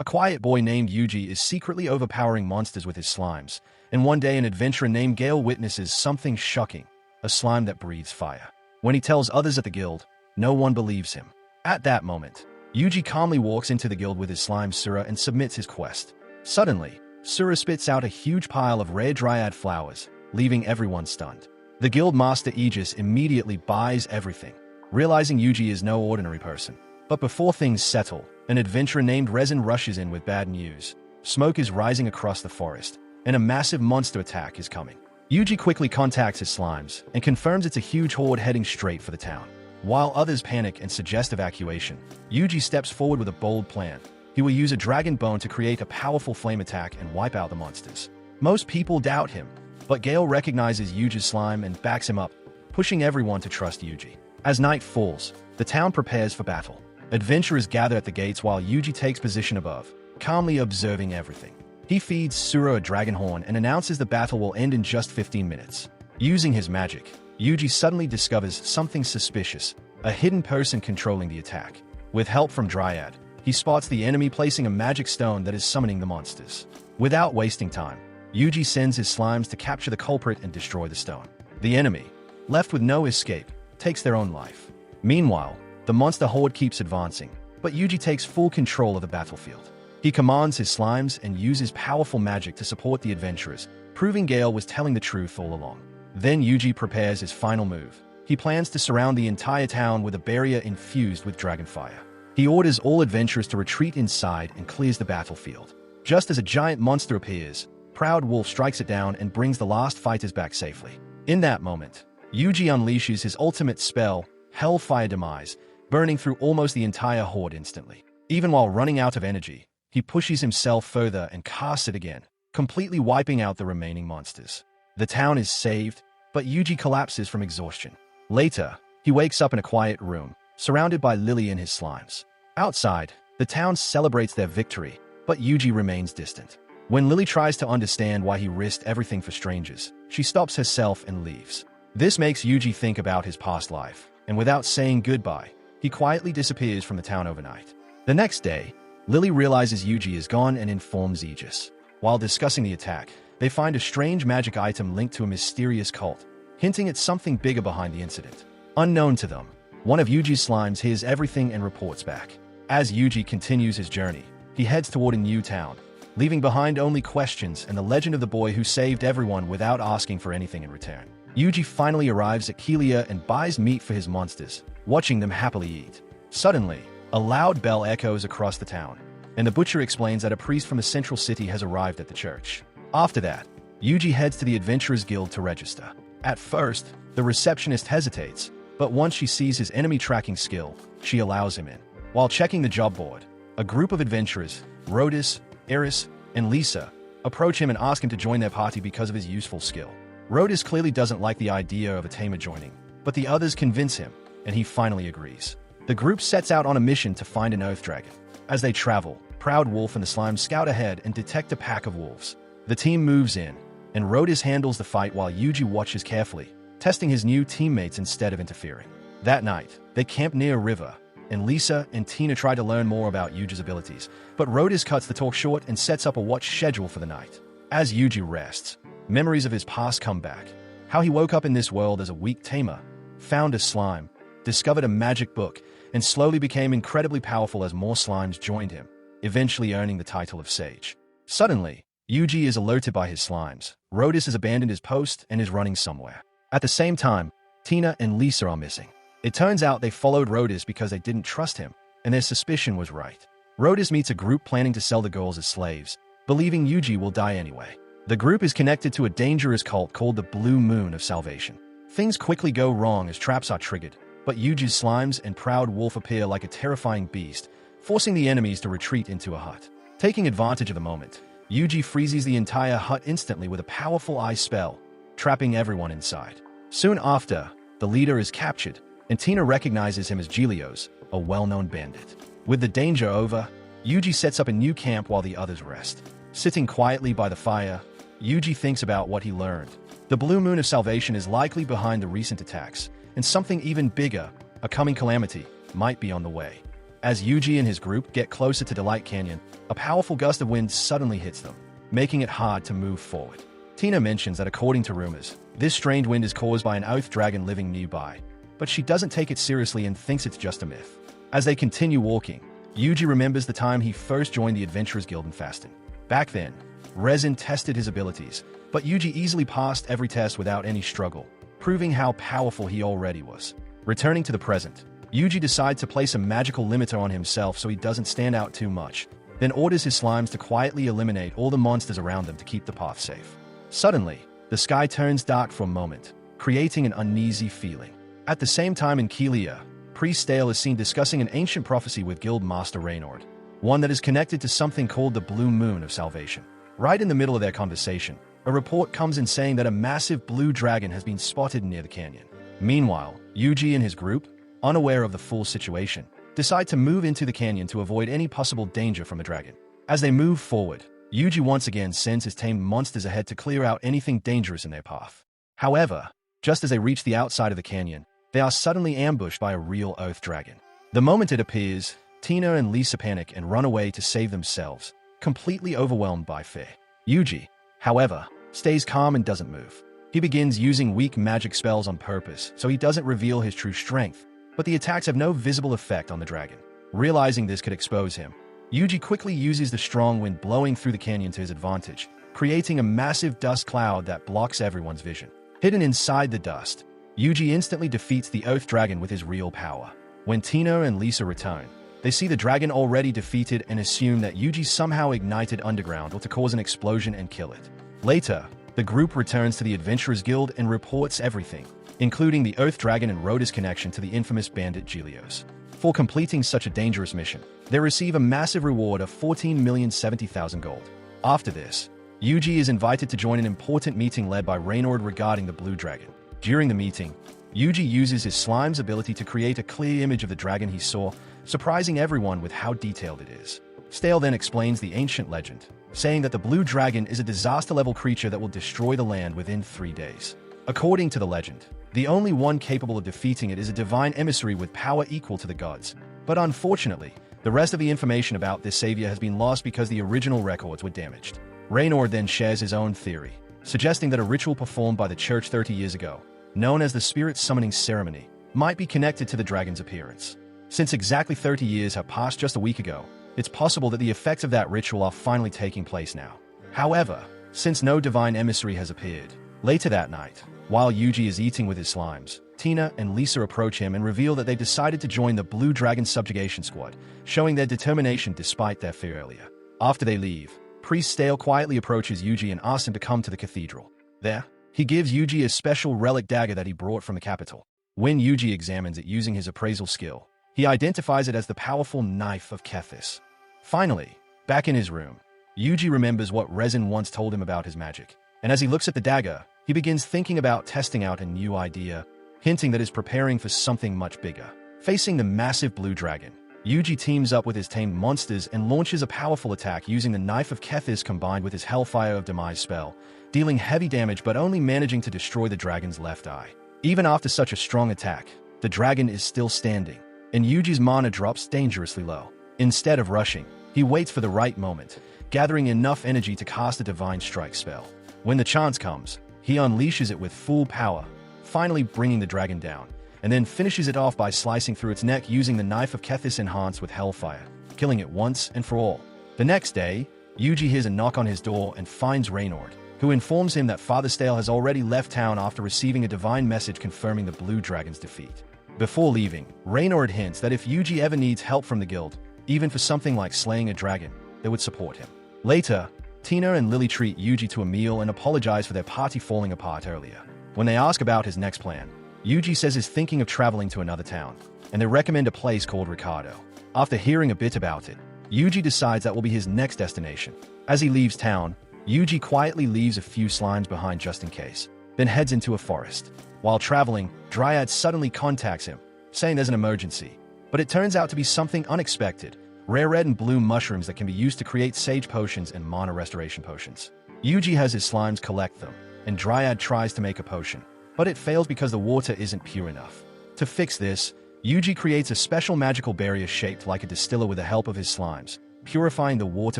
quiet boy named Yuji is secretly overpowering monsters with his slimes, and one day an adventurer named Gale witnesses something shocking, a slime that breathes fire. When he tells others at the guild, no one believes him. At that moment, Yuji calmly walks into the guild with his slime Sura and submits his quest. Suddenly, Sura spits out a huge pile of rare dryad flowers, leaving everyone stunned. The guild master Aegis immediately buys everything, realizing Yuji is no ordinary person. But before things settle, an adventurer named Resin rushes in with bad news. Smoke is rising across the forest, and a massive monster attack is coming. Yuji quickly contacts his slimes and confirms it's a huge horde heading straight for the town. While others panic and suggest evacuation, Yuji steps forward with a bold plan. He will use a dragon bone to create a powerful flame attack and wipe out the monsters. Most people doubt him, but Gale recognizes Yuji's slime and backs him up, pushing everyone to trust Yuji. As night falls, the town prepares for battle. Adventurers gather at the gates while Yuji takes position above, calmly observing everything. He feeds Sura a dragon horn and announces the battle will end in just 15 minutes. Using his magic, Yuji suddenly discovers something suspicious, a hidden person controlling the attack. With help from Dryad, he spots the enemy placing a magic stone that is summoning the monsters. Without wasting time, Yuji sends his slimes to capture the culprit and destroy the stone. The enemy, left with no escape, takes their own life. Meanwhile, the monster horde keeps advancing, but Yuji takes full control of the battlefield. He commands his slimes and uses powerful magic to support the adventurers, proving Gale was telling the truth all along. Then Yuji prepares his final move. He plans to surround the entire town with a barrier infused with dragon fire. He orders all adventurers to retreat inside and clears the battlefield. Just as a giant monster appears, Proud Wolf strikes it down and brings the last fighters back safely. In that moment, Yuji unleashes his ultimate spell, Hellfire Demise, burning through almost the entire horde instantly. Even while running out of energy, he pushes himself further and casts it again, completely wiping out the remaining monsters. The town is saved, but Yuji collapses from exhaustion. Later, he wakes up in a quiet room, surrounded by Lily and his slimes. Outside, the town celebrates their victory, but Yuji remains distant. When Lily tries to understand why he risked everything for strangers, she stops herself and leaves. This makes Yuji think about his past life, and without saying goodbye, he quietly disappears from the town overnight. The next day, Lily realizes Yuji is gone and informs Aegis. While discussing the attack, they find a strange magic item linked to a mysterious cult, hinting at something bigger behind the incident. Unknown to them, one of Yuji's slimes hears everything and reports back. As Yuji continues his journey, he heads toward a new town, leaving behind only questions and the legend of the boy who saved everyone without asking for anything in return. Yuji finally arrives at Kelia and buys meat for his monsters, watching them happily eat. Suddenly, a loud bell echoes across the town, and the butcher explains that a priest from the central city has arrived at the church. After that, Yuji heads to the Adventurers Guild to register. At first, the receptionist hesitates, but once she sees his enemy tracking skill, she allows him in. While checking the job board, a group of adventurers, Rhodus, Eris, and Lisa, approach him and ask him to join their party because of his useful skill. Rhodus clearly doesn't like the idea of a tamer joining, but the others convince him, and he finally agrees. The group sets out on a mission to find an Earth Dragon. As they travel, Proud Wolf and the Slime scout ahead and detect a pack of wolves. The team moves in, and Rhodus handles the fight while Yuji watches carefully, testing his new teammates instead of interfering. That night, they camp near a river, and Lisa and Tina try to learn more about Yuji's abilities, but Rhodus cuts the talk short and sets up a watch schedule for the night. As Yuji rests, memories of his past come back. How he woke up in this world as a weak tamer, found a slime, discovered a magic book, and slowly became incredibly powerful as more slimes joined him, eventually earning the title of Sage. Suddenly, Yuji is alerted by his slimes. Rhodus has abandoned his post and is running somewhere. At the same time, Tina and Lisa are missing. It turns out they followed Rhodus because they didn't trust him, and their suspicion was right. Rhodus meets a group planning to sell the girls as slaves, believing Yuji will die anyway. The group is connected to a dangerous cult called the Blue Moon of Salvation. Things quickly go wrong as traps are triggered, but Yuji's slimes and Proud Wolf appear like a terrifying beast, forcing the enemies to retreat into a hut. Taking advantage of the moment, Yuji freezes the entire hut instantly with a powerful ice spell, trapping everyone inside. Soon after, the leader is captured, and Tina recognizes him as Gelios, a well-known bandit. With the danger over, Yuji sets up a new camp while the others rest. Sitting quietly by the fire, Yuji thinks about what he learned. The Blue Moon of Salvation is likely behind the recent attacks, and something even bigger, a coming calamity, might be on the way. As Yuji and his group get closer to Delight Canyon, a powerful gust of wind suddenly hits them, making it hard to move forward. Tina mentions that according to rumors, this strange wind is caused by an oath dragon living nearby, but she doesn't take it seriously and thinks it's just a myth. As they continue walking, Yuji remembers the time he first joined the Adventurers Guild in Faston. Back then, Resin tested his abilities, but Yuji easily passed every test without any struggle, proving how powerful he already was. Returning to the present, Yuji decides to place a magical limiter on himself so he doesn't stand out too much, then orders his slimes to quietly eliminate all the monsters around them to keep the path safe. Suddenly, the sky turns dark for a moment, creating an uneasy feeling. At the same time in Kelia, Priest Stale is seen discussing an ancient prophecy with Guild Master Reinord, one that is connected to something called the Blue Moon of Salvation. Right in the middle of their conversation, a report comes in saying that a massive blue dragon has been spotted near the canyon. Meanwhile, Yuji and his group, unaware of the full situation, decide to move into the canyon to avoid any possible danger from the dragon. As they move forward, Yuji once again sends his tamed monsters ahead to clear out anything dangerous in their path. However, just as they reach the outside of the canyon, they are suddenly ambushed by a real oath dragon. The moment it appears, Tina and Lisa panic and run away to save themselves, completely overwhelmed by fear. Yuji, however, stays calm and doesn't move. He begins using weak magic spells on purpose, so he doesn't reveal his true strength, but the attacks have no visible effect on the dragon. Realizing this could expose him, Yuji quickly uses the strong wind blowing through the canyon to his advantage, creating a massive dust cloud that blocks everyone's vision. Hidden inside the dust, Yuji instantly defeats the Oath Dragon with his real power. When Tina and Lisa return, they see the dragon already defeated and assume that Yuji somehow ignited underground or to cause an explosion and kill it. Later, the group returns to the Adventurers Guild and reports everything, including the Oath Dragon and Rhoda's connection to the infamous bandit Gelios. For completing such a dangerous mission, they receive a massive reward of 14,070,000 gold. After this, Yuji is invited to join an important meeting led by Reinord regarding the Blue Dragon. During the meeting, Yuji uses his slime's ability to create a clear image of the dragon he saw, surprising everyone with how detailed it is. Stale then explains the ancient legend, saying that the Blue Dragon is a disaster-level creature that will destroy the land within 3 days. According to the legend, the only one capable of defeating it is a divine emissary with power equal to the gods. But unfortunately, the rest of the information about this savior has been lost because the original records were damaged. Reinord then shares his own theory, suggesting that a ritual performed by the church 30 years ago, known as the Spirit Summoning Ceremony, might be connected to the dragon's appearance. Since exactly 30 years have passed just a week ago, it's possible that the effects of that ritual are finally taking place now. However, since no divine emissary has appeared, later that night, while Yuji is eating with his slimes, Tina and Lisa approach him and reveal that they decided to join the Blue Dragon Subjugation Squad, showing their determination despite their fear earlier. After they leave, Priest Stale quietly approaches Yuji and asks him to come to the cathedral. There, he gives Yuji a special relic dagger that he brought from the capital. When Yuji examines it using his appraisal skill, he identifies it as the powerful Knife of Kethis. Finally, back in his room, Yuji remembers what Resin once told him about his magic, and as he looks at the dagger, he begins thinking about testing out a new idea, hinting that he's preparing for something much bigger. Facing the massive blue dragon, Yuji teams up with his tamed monsters and launches a powerful attack using the Knife of Kethis combined with his Hellfire of Demise spell, dealing heavy damage but only managing to destroy the dragon's left eye. Even after such a strong attack, the dragon is still standing, and Yuji's mana drops dangerously low. Instead of rushing, he waits for the right moment, gathering enough energy to cast a Divine Strike spell. When the chance comes, he unleashes it with full power, finally bringing the dragon down, and then finishes it off by slicing through its neck using the Knife of Kethis enhanced with Hellfire, killing it once and for all. The next day, Yuji hears a knock on his door and finds Reinord, who informs him that Father Stale has already left town after receiving a divine message confirming the Blue Dragon's defeat. Before leaving, Reinord hints that if Yuji ever needs help from the guild, even for something like slaying a dragon, they would support him. Later, Tina and Lily treat Yuji to a meal and apologize for their party falling apart earlier. When they ask about his next plan, Yuji says he's thinking of traveling to another town, and they recommend a place called Ricardo. After hearing a bit about it, Yuji decides that will be his next destination. As he leaves town, Yuji quietly leaves a few slimes behind just in case, then heads into a forest. While traveling, Dryad suddenly contacts him, saying there's an emergency, but it turns out to be something unexpected: rare red and blue mushrooms that can be used to create sage potions and mana restoration potions. Yuji has his slimes collect them, and Dryad tries to make a potion, but it fails because the water isn't pure enough. To fix this, Yuji creates a special magical barrier shaped like a distiller with the help of his slimes, purifying the water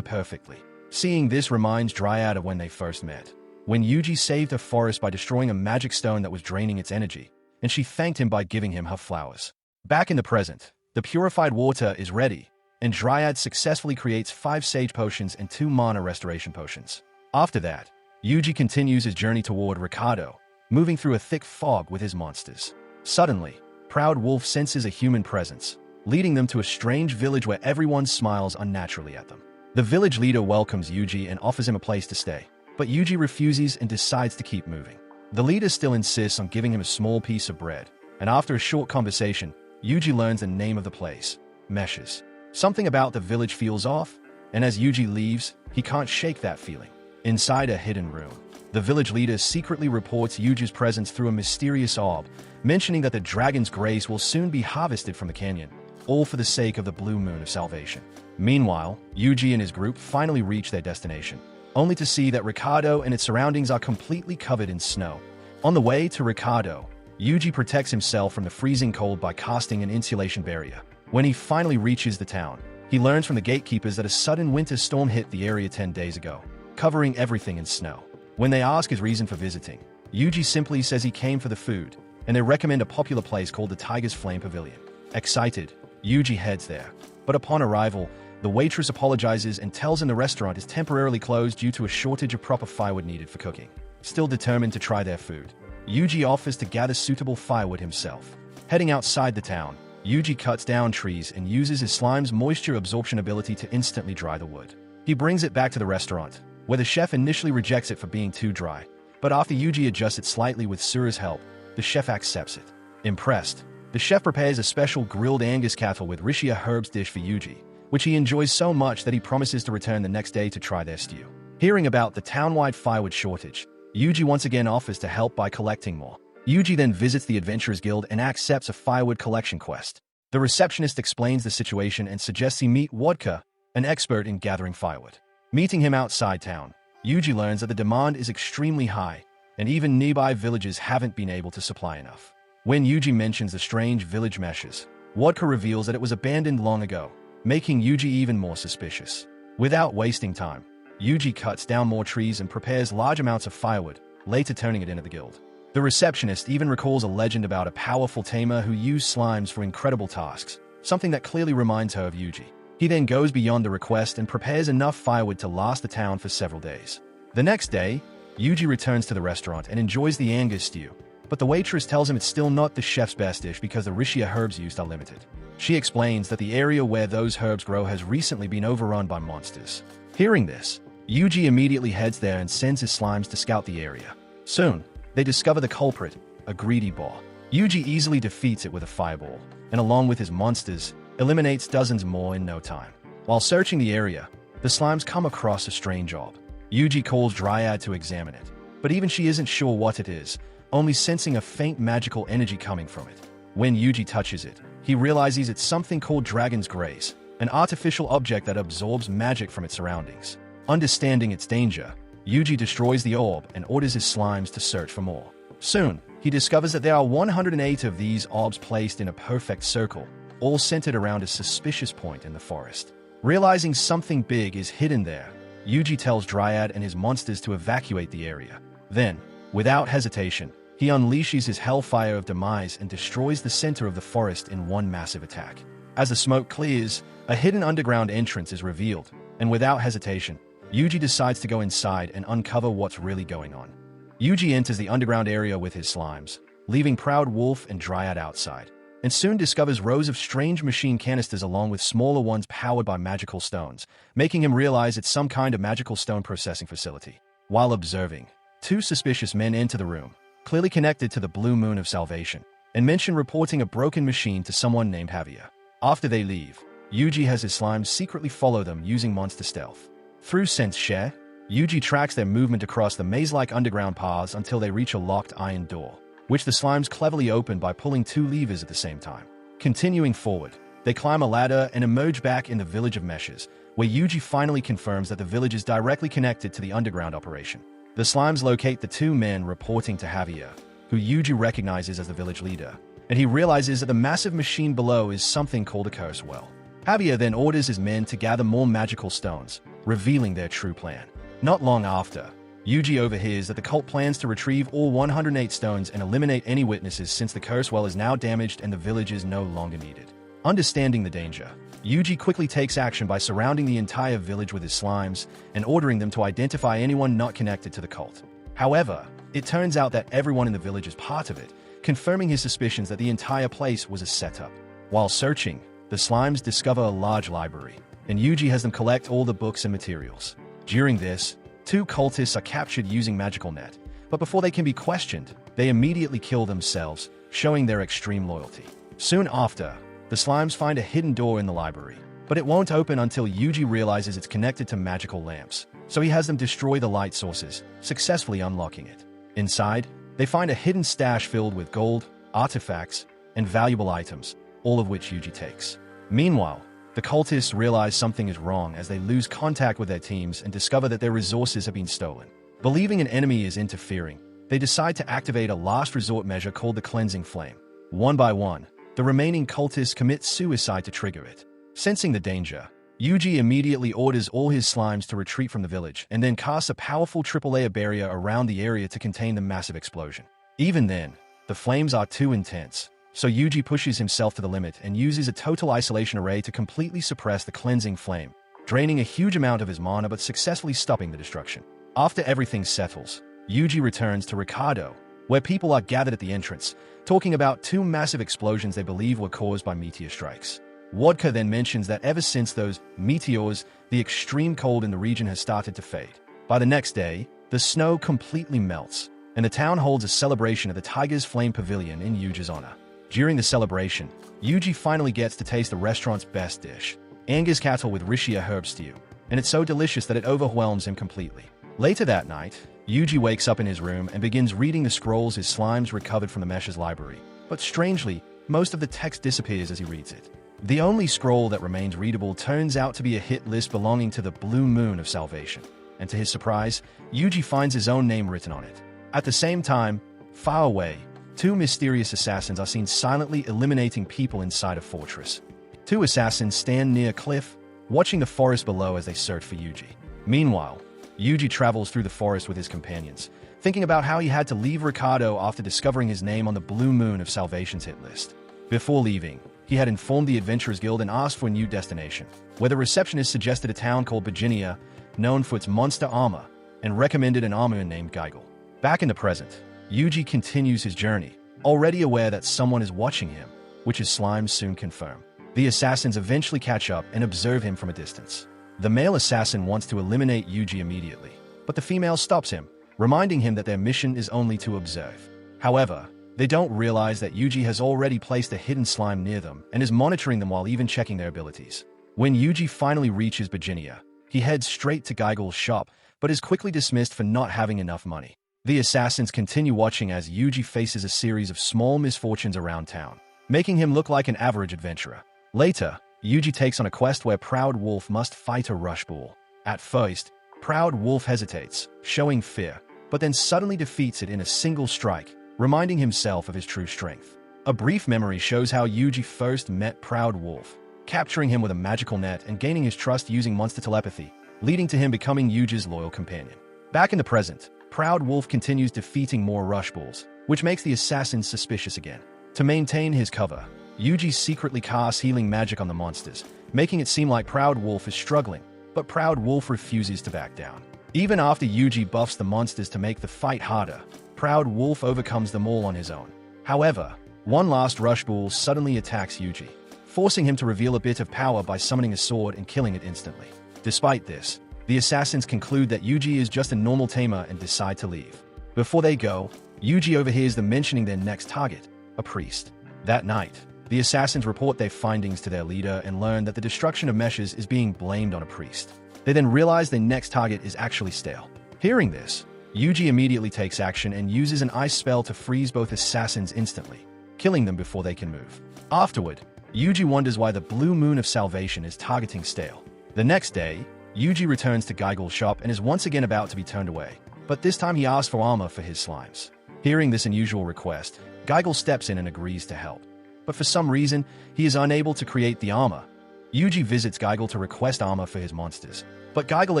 perfectly. Seeing this reminds Dryad of when they first met, when Yuji saved a forest by destroying a magic stone that was draining its energy, and she thanked him by giving him her flowers. Back in the present, the purified water is ready, and Dryad successfully creates 5 sage potions and 2 mana restoration potions. After that, Yuji continues his journey toward Ricardo, moving through a thick fog with his monsters. Suddenly, Proud Wolf senses a human presence, leading them to a strange village where everyone smiles unnaturally at them. The village leader welcomes Yuji and offers him a place to stay, but Yuji refuses and decides to keep moving. The leader still insists on giving him a small piece of bread, and after a short conversation, Yuji learns the name of the place, Meshes. Something about the village feels off, and as Yuji leaves, he can't shake that feeling. Inside a hidden room, the village leader secretly reports Yuji's presence through a mysterious orb, mentioning that the dragon's grace will soon be harvested from the canyon, all for the sake of the blue moon of salvation. Meanwhile, Yuji and his group finally reach their destination, only to see that Ricardo and its surroundings are completely covered in snow. On the way to Ricardo, Yuji protects himself from the freezing cold by casting an insulation barrier. When he finally reaches the town, he learns from the gatekeepers that a sudden winter storm hit the area 10 days ago, covering everything in snow. When they ask his reason for visiting, Yuji simply says he came for the food, and they recommend a popular place called the Tiger's Flame Pavilion. Excited, Yuji heads there, but upon arrival, the waitress apologizes and tells him the restaurant is temporarily closed due to a shortage of proper firewood needed for cooking. Still determined to try their food, Yuji offers to gather suitable firewood himself. Heading outside the town, Yuji cuts down trees and uses his slime's moisture absorption ability to instantly dry the wood. He brings it back to the restaurant, where the chef initially rejects it for being too dry, but after Yuji adjusts it slightly with Sura's help, the chef accepts it. Impressed, the chef prepares a special grilled Angus cattle with Rishia herbs dish for Yuji, which he enjoys so much that he promises to return the next day to try their stew. Hearing about the town-wide firewood shortage, Yuji once again offers to help by collecting more. Yuji then visits the Adventurers Guild and accepts a firewood collection quest. The receptionist explains the situation and suggests he meet Wodka, an expert in gathering firewood. Meeting him outside town, Yuji learns that the demand is extremely high, and even nearby villages haven't been able to supply enough. When Yuji mentions the strange village Meshes, Wodka reveals that it was abandoned long ago, making Yuji even more suspicious. Without wasting time, Yuji cuts down more trees and prepares large amounts of firewood, later turning it into the guild. The receptionist even recalls a legend about a powerful tamer who used slimes for incredible tasks, something that clearly reminds her of Yuji. He then goes beyond the request and prepares enough firewood to last the town for several days. The next day, Yuji returns to the restaurant and enjoys the Angus stew, but the waitress tells him it's still not the chef's best dish because the Rishia herbs used are limited. She explains that the area where those herbs grow has recently been overrun by monsters. Hearing this, Yuji immediately heads there and sends his slimes to scout the area. Soon, they discover the culprit, a greedy boar. Yuji easily defeats it with a fireball, and along with his monsters, eliminates dozens more in no time. While searching the area, the slimes come across a strange orb. Yuji calls Dryad to examine it, but even she isn't sure what it is, only sensing a faint magical energy coming from it. When Yuji touches it, he realizes it's something called Dragon's Grace, an artificial object that absorbs magic from its surroundings. Understanding its danger, Yuji destroys the orb and orders his slimes to search for more. Soon, he discovers that there are 108 of these orbs placed in a perfect circle, all centered around a suspicious point in the forest. Realizing something big is hidden there, Yuji tells Dryad and his monsters to evacuate the area. Then, without hesitation, he unleashes his Hellfire of Demise and destroys the center of the forest in one massive attack. As the smoke clears, a hidden underground entrance is revealed, and without hesitation, Yuji decides to go inside and uncover what's really going on. Yuji enters the underground area with his slimes, leaving Proud Wolf and Dryad outside, and soon discovers rows of strange machine canisters along with smaller ones powered by magical stones, making him realize it's some kind of magical stone processing facility. While observing, 2 suspicious men enter the room, clearly connected to the Blue Moon of Salvation, and mention reporting a broken machine to someone named Javier. After they leave, Yuji has his slimes secretly follow them using monster stealth. Through sense share, Yuji tracks their movement across the maze-like underground paths until they reach a locked iron door, which the slimes cleverly open by pulling 2 levers at the same time. Continuing forward, they climb a ladder and emerge back in the village of Meshes, where Yuji finally confirms that the village is directly connected to the underground operation. The slimes locate the 2 men reporting to Javier, who Yuji recognizes as the village leader, and he realizes that the massive machine below is something called a curse well. Javier then orders his men to gather more magical stones, revealing their true plan. Not long after, Yuji overhears that the cult plans to retrieve all 108 stones and eliminate any witnesses since the curse well is now damaged and the village is no longer needed. Understanding the danger, Yuji quickly takes action by surrounding the entire village with his slimes and ordering them to identify anyone not connected to the cult. However, it turns out that everyone in the village is part of it, confirming his suspicions that the entire place was a setup. While searching, the slimes discover a large library, and Yuji has them collect all the books and materials. During this, 2 cultists are captured using magical net, but before they can be questioned, they immediately kill themselves, showing their extreme loyalty. Soon after, the slimes find a hidden door in the library, but it won't open until Yuji realizes it's connected to magical lamps, so he has them destroy the light sources, successfully unlocking it. Inside, they find a hidden stash filled with gold, artifacts, and valuable items, all of which Yuji takes. Meanwhile, the cultists realize something is wrong as they lose contact with their teams and discover that their resources have been stolen. Believing an enemy is interfering, they decide to activate a last resort measure called the Cleansing Flame. One by one, the remaining cultists commit suicide to trigger it. Sensing the danger, Yuji immediately orders all his slimes to retreat from the village and then casts a powerful triple-layer barrier around the area to contain the massive explosion. Even then, the flames are too intense, so Yuji pushes himself to the limit and uses a total isolation array to completely suppress the cleansing flame, draining a huge amount of his mana but successfully stopping the destruction. After everything settles, Yuji returns to Ricardo, where people are gathered at the entrance, talking about 2 massive explosions they believe were caused by meteor strikes. Wodka then mentions that ever since those meteors, the extreme cold in the region has started to fade. By the next day, the snow completely melts, and the town holds a celebration at the Tiger's Flame Pavilion in Yuji's honor. During the celebration, Yuji finally gets to taste the restaurant's best dish, Angus cattle with Rishia herb stew, and it's so delicious that it overwhelms him completely. Later that night, Yuji wakes up in his room and begins reading the scrolls his slimes recovered from the Mesh's library, but strangely, most of the text disappears as he reads it. The only scroll that remains readable turns out to be a hit list belonging to the Blue Moon of Salvation, and to his surprise, Yuji finds his own name written on it. At the same time, far away, 2 mysterious assassins are seen silently eliminating people inside a fortress. 2 assassins stand near a cliff, watching the forest below as they search for Yuji. Meanwhile, Yuji travels through the forest with his companions, thinking about how he had to leave Ricardo after discovering his name on the Blue Moon of Salvation's hit list. Before leaving, he had informed the Adventurers Guild and asked for a new destination, where the receptionist suggested a town called Virginia, known for its monster armor, and recommended an armor named Geigel. Back in the present, Yuji continues his journey, already aware that someone is watching him, which his slimes soon confirm. The assassins eventually catch up and observe him from a distance. The male assassin wants to eliminate Yuji immediately, but the female stops him, reminding him that their mission is only to observe. However, they don't realize that Yuji has already placed a hidden slime near them and is monitoring them while even checking their abilities. When Yuji finally reaches Virginia, he heads straight to Geigel's shop, but is quickly dismissed for not having enough money. The assassins continue watching as Yuji faces a series of small misfortunes around town, making him look like an average adventurer. Later, Yuji takes on a quest where Proud Wolf must fight a rush bull. At first, Proud Wolf hesitates, showing fear, but then suddenly defeats it in a single strike, reminding himself of his true strength. A brief memory shows how Yuji first met Proud Wolf, capturing him with a magical net and gaining his trust using monster telepathy, leading to him becoming Yuji's loyal companion. Back in the present, Proud Wolf continues defeating more rush bulls, which makes the assassins suspicious again. To maintain his cover, Yuji secretly casts healing magic on the monsters, making it seem like Proud Wolf is struggling, but Proud Wolf refuses to back down. Even after Yuji buffs the monsters to make the fight harder, Proud Wolf overcomes them all on his own. However, one last rush bull suddenly attacks Yuji, forcing him to reveal a bit of power by summoning a sword and killing it instantly. Despite this, the assassins conclude that Yuji is just a normal tamer and decide to leave. Before they go, Yuji overhears them mentioning their next target, a priest. That night, the assassins report their findings to their leader and learn that the destruction of meshes is being blamed on a priest. They then realize their next target is actually Stale. Hearing this, Yuji immediately takes action and uses an ice spell to freeze both assassins instantly, killing them before they can move. Afterward, Yuji wonders why the Blue Moon of Salvation is targeting Stale. The next day, Yuji returns to Geigel's shop and is once again about to be turned away, but this time he asks for armor for his slimes. Hearing this unusual request, Geigel steps in and agrees to help. But for some reason, he is unable to create the armor. Yuji visits Geigel to request armor for his monsters. But Geigel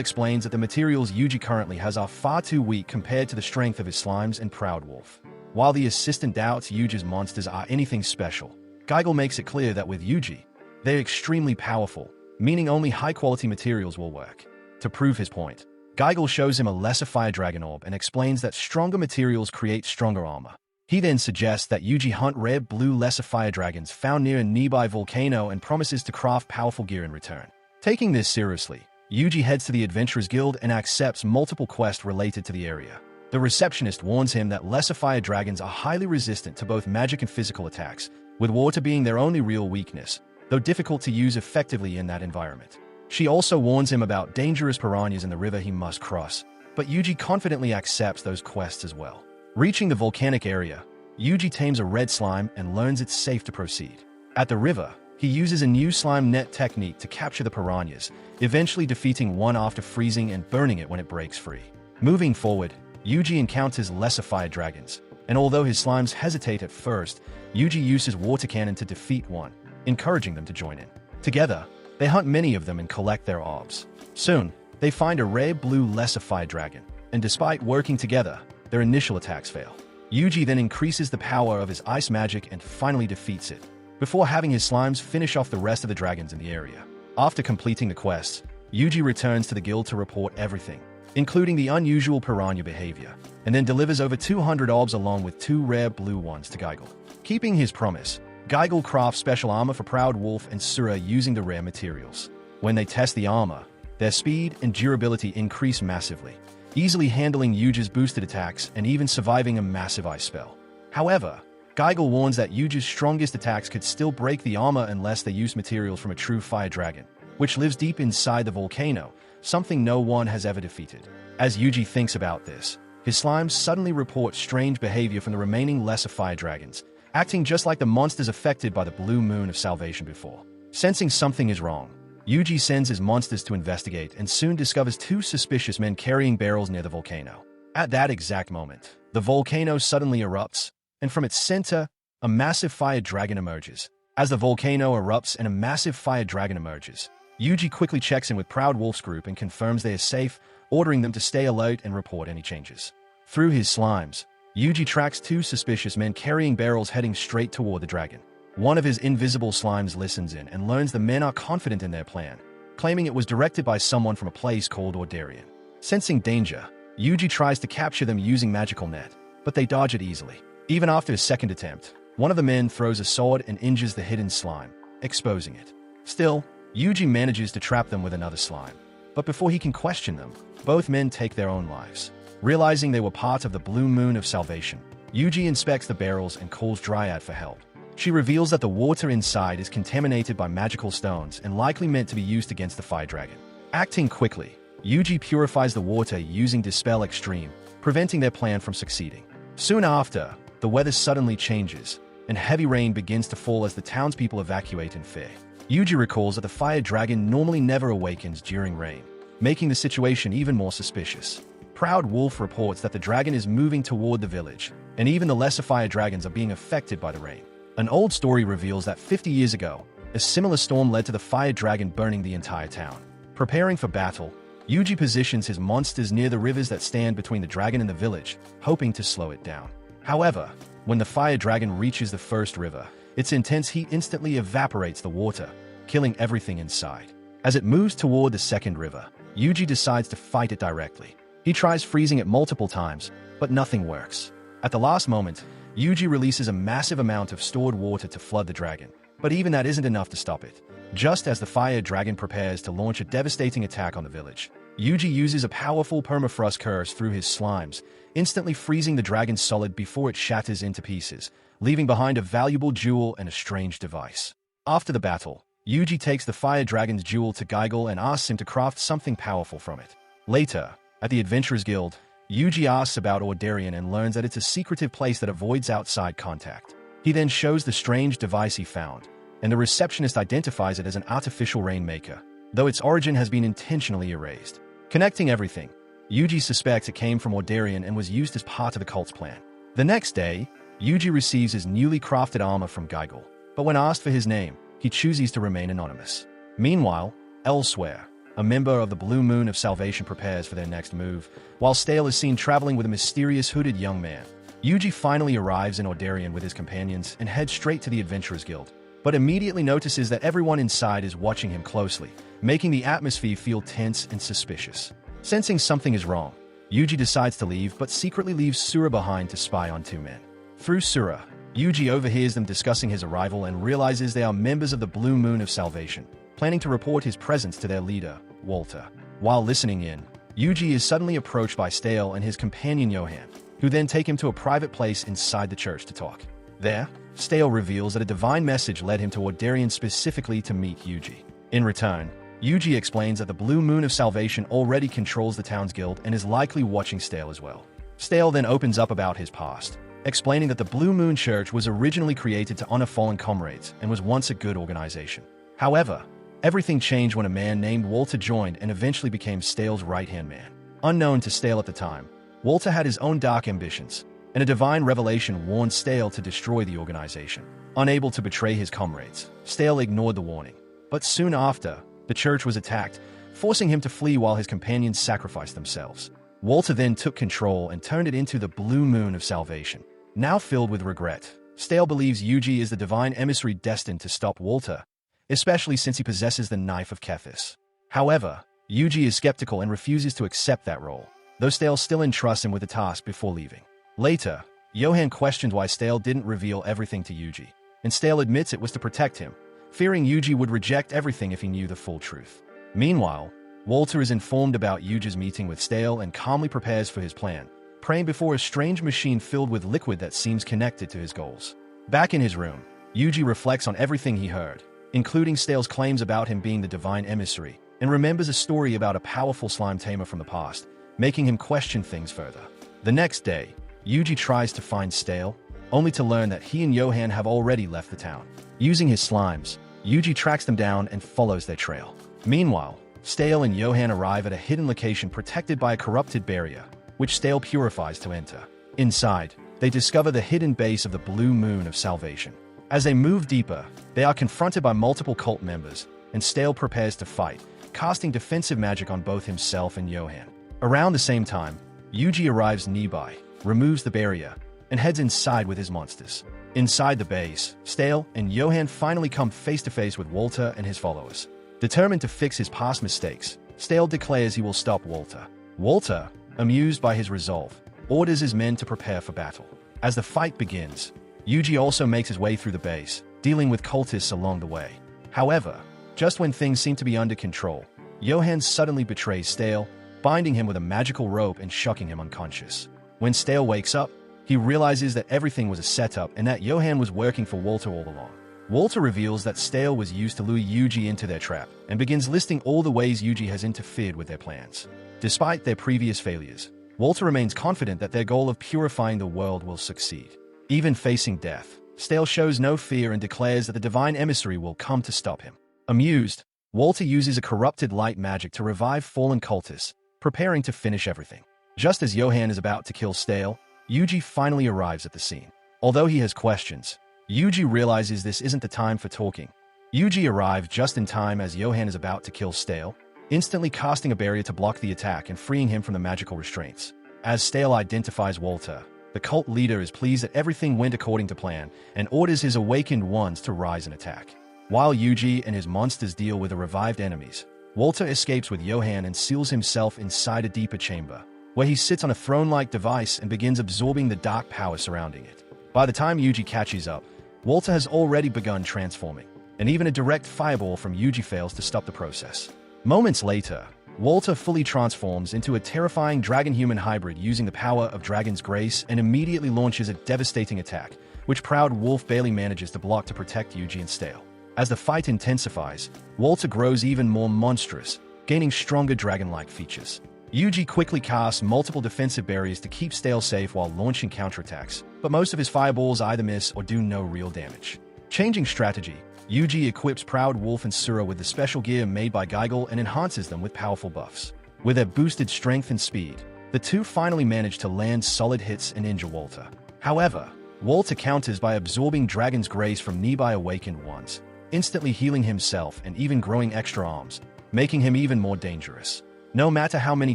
explains that the materials Yuji currently has are far too weak compared to the strength of his slimes and Proud Wolf. While the assistant doubts Yuji's monsters are anything special, Geigel makes it clear that with Yuji, they're extremely powerful, meaning only high-quality materials will work. To prove his point, Geigel shows him a lesser fire dragon orb and explains that stronger materials create stronger armor. He then suggests that Yuji hunt rare blue lesser fire dragons found near a nearby volcano and promises to craft powerful gear in return. Taking this seriously, Yuji heads to the Adventurers Guild and accepts multiple quests related to the area. The receptionist warns him that lesser fire dragons are highly resistant to both magic and physical attacks, with water being their only real weakness, though difficult to use effectively in that environment. She also warns him about dangerous piranhas in the river he must cross, but Yuji confidently accepts those quests as well. Reaching the volcanic area, Yuji tames a red slime and learns it's safe to proceed. At the river, he uses a new slime net technique to capture the piranhas, eventually defeating one after freezing and burning it when it breaks free. Moving forward, Yuji encounters lesser fire dragons, and although his slimes hesitate at first, Yuji uses water cannon to defeat one, encouraging them to join in. Together, they hunt many of them and collect their orbs. Soon, they find a rare blue lesser fire dragon, and despite working together, their initial attacks fail. Yuji then increases the power of his ice magic and finally defeats it, before having his slimes finish off the rest of the dragons in the area. After completing the quests, Yuji returns to the guild to report everything, including the unusual piranha behavior, and then delivers over 200 orbs along with 2 rare blue ones to Geigel. Keeping his promise, Geigel crafts special armor for Proud Wolf and Sura using the rare materials. When they test the armor, their speed and durability increase massively, easily handling Yuji's boosted attacks and even surviving a massive ice spell. However, Geigel warns that Yuji's strongest attacks could still break the armor unless they use materials from a true fire dragon, which lives deep inside the volcano, something no one has ever defeated. As Yuji thinks about this, his slimes suddenly report strange behavior from the remaining lesser fire dragons, acting just like the monsters affected by the blue moon of salvation before. Sensing something is wrong, Yuji sends his monsters to investigate and soon discovers 2 suspicious men carrying barrels near the volcano. At that exact moment, the volcano suddenly erupts, and from its center, a massive fire dragon emerges. As the volcano erupts and a massive fire dragon emerges, Yuji quickly checks in with Proud Wolf's group and confirms they are safe, ordering them to stay alert and report any changes. Through his slimes, Yuji tracks 2 suspicious men carrying barrels heading straight toward the dragon. One of his invisible slimes listens in and learns the men are confident in their plan, claiming it was directed by someone from a place called Ordarian. Sensing danger, Yuji tries to capture them using magical net, but they dodge it easily. Even after a second attempt, one of the men throws a sword and injures the hidden slime, exposing it. Still, Yuji manages to trap them with another slime. But before he can question them, both men take their own lives. Realizing they were part of the blue moon of salvation, Yuji inspects the barrels and calls Dryad for help. She reveals that the water inside is contaminated by magical stones and likely meant to be used against the fire dragon. Acting quickly, Yuji purifies the water using Dispel Extreme, preventing their plan from succeeding. Soon after, the weather suddenly changes, and heavy rain begins to fall as the townspeople evacuate in fear. Yuji recalls that the fire dragon normally never awakens during rain, making the situation even more suspicious. Proud Wolf reports that the dragon is moving toward the village, and even the lesser fire dragons are being affected by the rain. An old story reveals that 50 years ago, a similar storm led to the fire dragon burning the entire town. Preparing for battle, Yuji positions his monsters near the rivers that stand between the dragon and the village, hoping to slow it down. However, when the fire dragon reaches the first river, its intense heat instantly evaporates the water, killing everything inside. As it moves toward the second river, Yuji decides to fight it directly. He tries freezing it multiple times, but nothing works. At the last moment, Yuji releases a massive amount of stored water to flood the dragon, but even that isn't enough to stop it. Just as the fire dragon prepares to launch a devastating attack on the village, Yuji uses a powerful permafrost curse through his slimes, instantly freezing the dragon solid before it shatters into pieces, leaving behind a valuable jewel and a strange device. After the battle, Yuji takes the fire dragon's jewel to Geigel and asks him to craft something powerful from it. Later, at the Adventurers Guild, Yuji asks about Ordarian and learns that it's a secretive place that avoids outside contact. He then shows the strange device he found, and the receptionist identifies it as an artificial rainmaker, though its origin has been intentionally erased. Connecting everything, Yuji suspects it came from Ordarian and was used as part of the cult's plan. The next day, Yuji receives his newly crafted armor from Geigel, but when asked for his name, he chooses to remain anonymous. Meanwhile, elsewhere, a member of the Blue Moon of Salvation prepares for their next move, while Stale is seen traveling with a mysterious hooded young man. Yuji finally arrives in Ordarian with his companions and heads straight to the Adventurers Guild, but immediately notices that everyone inside is watching him closely, making the atmosphere feel tense and suspicious. Sensing something is wrong, Yuji decides to leave but secretly leaves Sura behind to spy on two men. Through Sura, Yuji overhears them discussing his arrival and realizes they are members of the Blue Moon of Salvation, planning to report his presence to their leader, Walter. While listening in, Yuji is suddenly approached by Stale and his companion Johan, who then take him to a private place inside the church to talk. There, Stale reveals that a divine message led him to Ordarian specifically to meet Yuji. In return, Yuji explains that the Blue Moon of Salvation already controls the town's guild and is likely watching Stale as well. Stale then opens up about his past, explaining that the Blue Moon Church was originally created to honor fallen comrades and was once a good organization. However, everything changed when a man named Walter joined and eventually became Stale's right-hand man. Unknown to Stale at the time, Walter had his own dark ambitions, and a divine revelation warned Stale to destroy the organization. Unable to betray his comrades, Stale ignored the warning. But soon after, the church was attacked, forcing him to flee while his companions sacrificed themselves. Walter then took control and turned it into the Blue Moon of Salvation. Now filled with regret, Stale believes Yuji is the divine emissary destined to stop Walter, especially since he possesses the Knife of Kethis. However, Yuji is skeptical and refuses to accept that role, though Stale still entrusts him with the task before leaving. Later, Johan questioned why Stale didn't reveal everything to Yuji, and Stale admits it was to protect him, fearing Yuji would reject everything if he knew the full truth. Meanwhile, Walter is informed about Yuji's meeting with Stale and calmly prepares for his plan, praying before a strange machine filled with liquid that seems connected to his goals. Back in his room, Yuji reflects on everything he heard, including Stale's claims about him being the divine emissary, and remembers a story about a powerful slime tamer from the past, making him question things further. The next day, Yuji tries to find Stale, only to learn that he and Johan have already left the town. Using his slimes, Yuji tracks them down and follows their trail. Meanwhile, Stale and Johan arrive at a hidden location protected by a corrupted barrier, which Stale purifies to enter. Inside, they discover the hidden base of the Blue Moon of Salvation. As they move deeper, they are confronted by multiple cult members, and Stale prepares to fight, casting defensive magic on both himself and Johan. Around the same time, Yuji arrives nearby, removes the barrier, and heads inside with his monsters. Inside the base, Stale and Johan finally come face-to-face with Walter and his followers. Determined to fix his past mistakes, Stale declares he will stop Walter. Walter, amused by his resolve, orders his men to prepare for battle. As the fight begins, Yuji also makes his way through the base, dealing with cultists along the way. However, just when things seem to be under control, Johan suddenly betrays Stale, binding him with a magical rope and shocking him unconscious. When Stale wakes up, he realizes that everything was a setup and that Johan was working for Walter all along. Walter reveals that Stale was used to lure Yuji into their trap and begins listing all the ways Yuji has interfered with their plans. Despite their previous failures, Walter remains confident that their goal of purifying the world will succeed. Even facing death, Stale shows no fear and declares that the divine emissary will come to stop him. Amused, Walter uses a corrupted light magic to revive fallen cultists, preparing to finish everything. Just as Johan is about to kill Stale, Yuji finally arrives at the scene. Although he has questions, Yuji realizes this isn't the time for talking. Yuji arrives just in time as Johan is about to kill Stale, instantly casting a barrier to block the attack and freeing him from the magical restraints. As Stale identifies Walter, the cult leader is pleased that everything went according to plan and orders his awakened ones to rise and attack. While Yuji and his monsters deal with the revived enemies, Walter escapes with Johan and seals himself inside a deeper chamber, where he sits on a throne-like device and begins absorbing the dark power surrounding it. By the time Yuji catches up, Walter has already begun transforming, and even a direct fireball from Yuji fails to stop the process. Moments later, Walter fully transforms into a terrifying dragon-human hybrid using the power of Dragon's Grace and immediately launches a devastating attack, which Proud Wolf barely manages to block to protect Yuji and Stale. As the fight intensifies, Walter grows even more monstrous, gaining stronger dragon-like features. Yuji quickly casts multiple defensive barriers to keep Stale safe while launching counterattacks, but most of his fireballs either miss or do no real damage. Changing strategy, Yuji equips Proud Wolf and Sura with the special gear made by Geigel and enhances them with powerful buffs. With their boosted strength and speed, the two finally manage to land solid hits and injure Walter. However, Walter counters by absorbing Dragon's Grace from nearby awakened ones, instantly healing himself and even growing extra arms, making him even more dangerous. No matter how many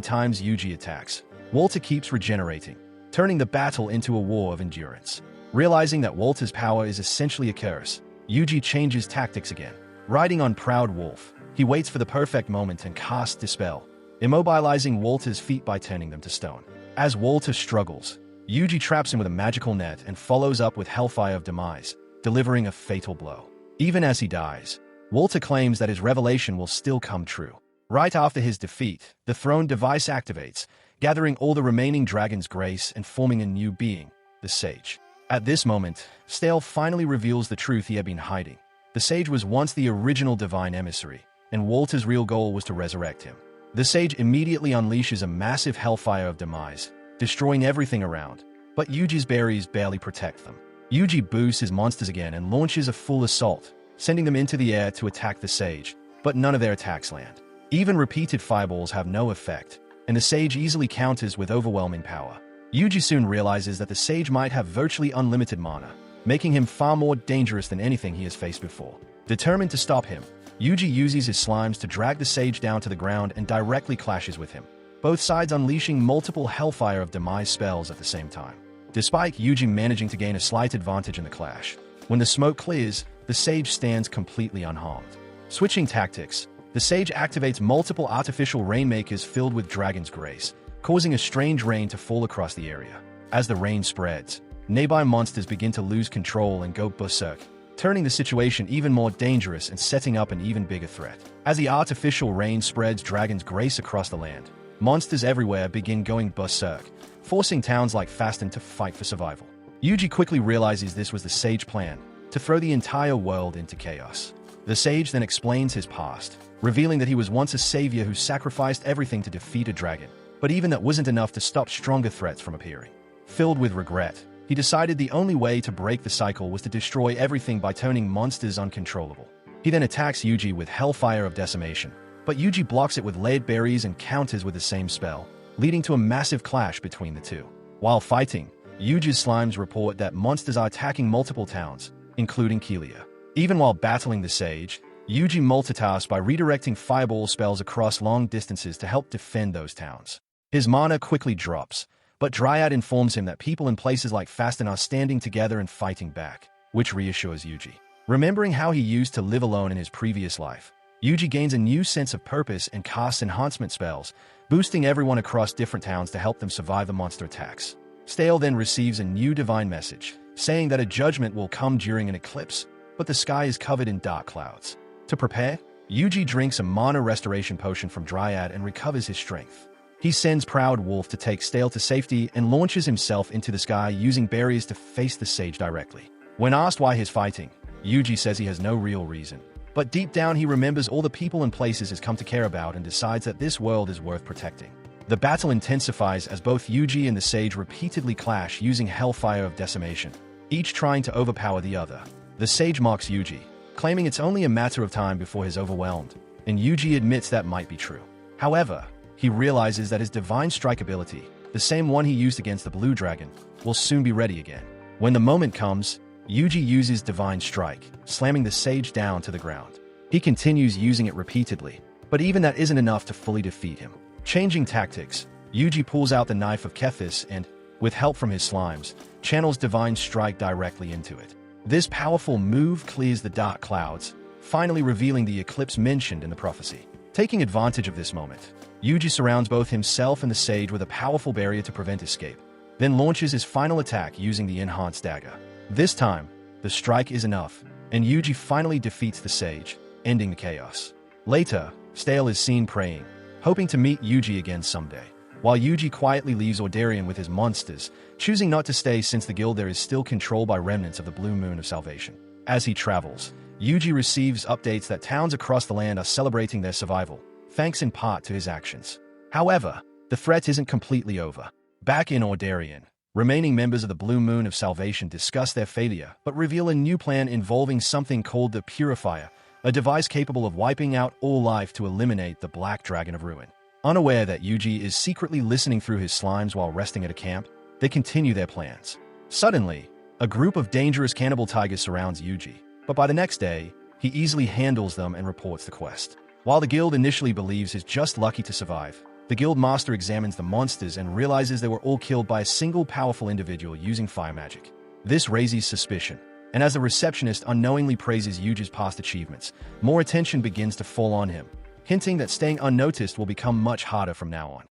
times Yuji attacks, Walter keeps regenerating, turning the battle into a war of endurance. Realizing that Walter's power is essentially a curse, Yuji changes tactics again. Riding on Proud Wolf, he waits for the perfect moment and casts Dispel, immobilizing Walter's feet by turning them to stone. As Walter struggles, Yuji traps him with a magical net and follows up with Hellfire of Demise, delivering a fatal blow. Even as he dies, Walter claims that his revelation will still come true. Right after his defeat, the Throne device activates, gathering all the remaining Dragon's Grace and forming a new being, the Sage. At this moment, Stale finally reveals the truth he had been hiding. The Sage was once the original divine emissary, and Walter's real goal was to resurrect him. The Sage immediately unleashes a massive Hellfire of Demise, destroying everything around, but Yuji's berries barely protect them. Yuji boosts his monsters again and launches a full assault, sending them into the air to attack the Sage, but none of their attacks land. Even repeated fireballs have no effect, and the Sage easily counters with overwhelming power. Yuji soon realizes that the Sage might have virtually unlimited mana, making him far more dangerous than anything he has faced before. Determined to stop him, Yuji uses his slimes to drag the Sage down to the ground and directly clashes with him, both sides unleashing multiple Hellfire of Demise spells at the same time. Despite Yuji managing to gain a slight advantage in the clash, when the smoke clears, the Sage stands completely unharmed. Switching tactics, the Sage activates multiple artificial rainmakers filled with Dragon's Grace, causing a strange rain to fall across the area. As the rain spreads, nearby monsters begin to lose control and go berserk, turning the situation even more dangerous and setting up an even bigger threat. As the artificial rain spreads Dragon's Grace across the land, monsters everywhere begin going berserk, forcing towns like Fasten to fight for survival. Yuji quickly realizes this was the Sage plan, to throw the entire world into chaos. The Sage then explains his past, revealing that he was once a savior who sacrificed everything to defeat a dragon, but even that wasn't enough to stop stronger threats from appearing. Filled with regret, he decided the only way to break the cycle was to destroy everything by turning monsters uncontrollable. He then attacks Yuji with Hellfire of Decimation, but Yuji blocks it with Layered Berries and counters with the same spell, leading to a massive clash between the two. While fighting, Yuji's slimes report that monsters are attacking multiple towns, including Kelia. Even while battling the Sage, Yuji multitasks by redirecting fireball spells across long distances to help defend those towns. His mana quickly drops, but Dryad informs him that people in places like Fasten are standing together and fighting back, which reassures Yuji. Remembering how he used to live alone in his previous life, Yuji gains a new sense of purpose and casts enhancement spells, boosting everyone across different towns to help them survive the monster attacks. Stale then receives a new divine message, saying that a judgment will come during an eclipse, but the sky is covered in dark clouds. To prepare, Yuji drinks a mana restoration potion from Dryad and recovers his strength. He sends Proud Wolf to take Stale to safety and launches himself into the sky using berries to face the Sage directly. When asked why he's fighting, Yuji says he has no real reason. But deep down he remembers all the people and places he's come to care about and decides that this world is worth protecting. The battle intensifies as both Yuji and the Sage repeatedly clash using Hellfire of Decimation, each trying to overpower the other. The Sage mocks Yuji, claiming it's only a matter of time before he's overwhelmed, and Yuji admits that might be true. However, he realizes that his Divine Strike ability, the same one he used against the Blue Dragon, will soon be ready again. When the moment comes, Yuji uses Divine Strike, slamming the Sage down to the ground. He continues using it repeatedly, but even that isn't enough to fully defeat him. Changing tactics, Yuji pulls out the Knife of Kethis and, with help from his slimes, channels Divine Strike directly into it. This powerful move clears the dark clouds, finally revealing the eclipse mentioned in the prophecy. Taking advantage of this moment, Yuji surrounds both himself and the Sage with a powerful barrier to prevent escape, then launches his final attack using the Enhanced Dagger. This time, the strike is enough, and Yuji finally defeats the Sage, ending the chaos. Later, Stale is seen praying, hoping to meet Yuji again someday, while Yuji quietly leaves Ordarian with his monsters, choosing not to stay since the guild there is still controlled by remnants of the Blue Moon of Salvation. As he travels, Yuji receives updates that towns across the land are celebrating their survival, thanks in part to his actions. However, the threat isn't completely over. Back in Ordarian, remaining members of the Blue Moon of Salvation discuss their failure but reveal a new plan involving something called the Purifier, a device capable of wiping out all life to eliminate the Black Dragon of Ruin. Unaware that Yuji is secretly listening through his slimes while resting at a camp, they continue their plans. Suddenly, a group of dangerous cannibal tigers surrounds Yuji, but by the next day, he easily handles them and reports the quest. While the guild initially believes he's just lucky to survive, the guild master examines the monsters and realizes they were all killed by a single powerful individual using fire magic. This raises suspicion, and as the receptionist unknowingly praises Yuji's past achievements, more attention begins to fall on him, hinting that staying unnoticed will become much harder from now on.